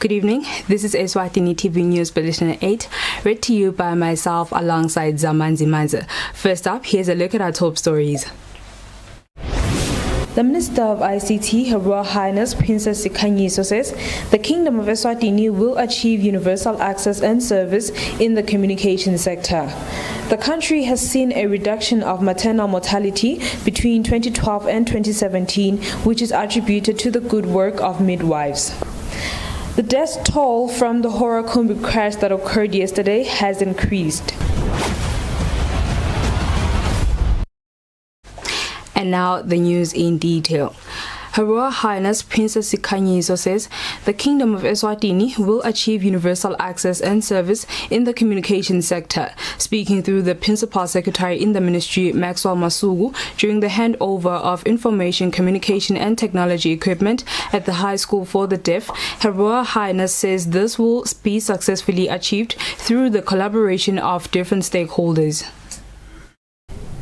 Good evening. This is Eswatini TV News Bulletin at 8, read to you by myself alongside Zamanzi Manza. First up, here's a look at our top stories. The Minister of ICT, Her Royal Highness Princess Sikhanyiso, says the Kingdom of Eswatini will achieve universal access and service in the communication sector. The country has seen a reduction of maternal mortality between 2012 and 2017, which is attributed to the good work of midwives. The death toll from the horror Kombi crash that occurred yesterday has increased. And now the news in detail. Her Royal Highness Princess Sikhanyiso says the Kingdom of Eswatini will achieve universal access and service in the communication sector. Speaking through the Principal Secretary in the Ministry, Maxwell Masuku, during the handover of information, communication and technology equipment at the High School for the Deaf, Her Royal Highness says this will be successfully achieved through the collaboration of different stakeholders.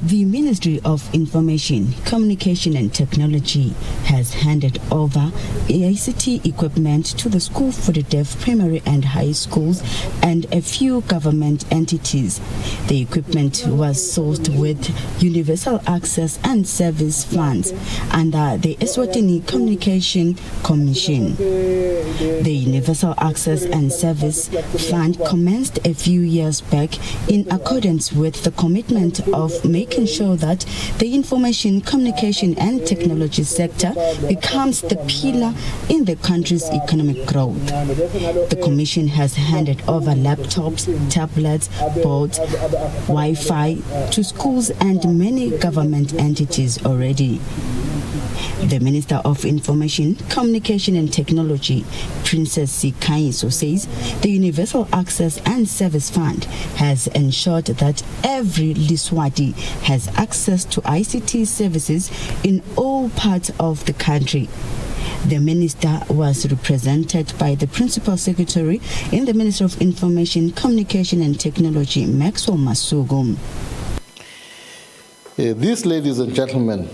The Ministry of Information, Communication and Technology has handed over ICT equipment to the School for the Deaf primary and high schools and a few government entities. The equipment was sourced with Universal Access and Service funds under the Eswatini Communication Commission. The Universal Access and Service Fund commenced a few years back in accordance with the commitment of making sure that the information, communication and technology sector becomes the pillar in the country's economic growth. The Commission has handed over laptops, tablets, boards, Wi-Fi to schools and many government entities already. The Minister of Information, Communication and Technology, Princess Sikhanyiso, says the Universal Access and Service Fund has ensured that every Liswati has access to ICT services in all parts of the country. The minister was represented by the Principal Secretary in the Ministry of Information, Communication and Technology, Maxwell Masuku. This, ladies and gentlemen,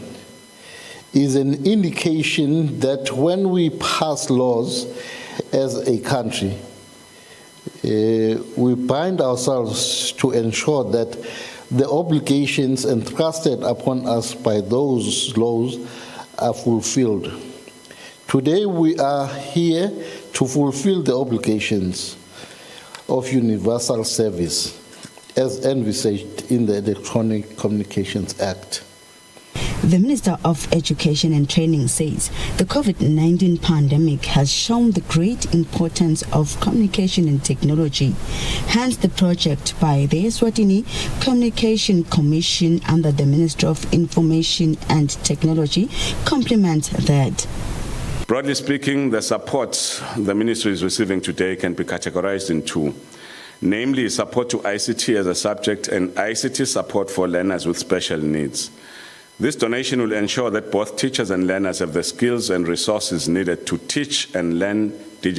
is an indication that when we pass laws as a country, we bind ourselves to ensure that the obligations entrusted upon us by those laws are fulfilled. Today we are here to fulfill the obligations of universal service as envisaged in the Electronic Communications Act. The Minister of Education and Training says the COVID-19 pandemic has shown the great importance of communication and technology. Hence, the project by the Eswatini Communication Commission under the Ministry of Information and Technology complements that. Broadly speaking, the support the Ministry is receiving today can be categorized in two, namely support to ICT as a subject and ICT support for learners with special needs. This donation will ensure that both teachers and learners have the skills and resources needed to teach and learn digitally.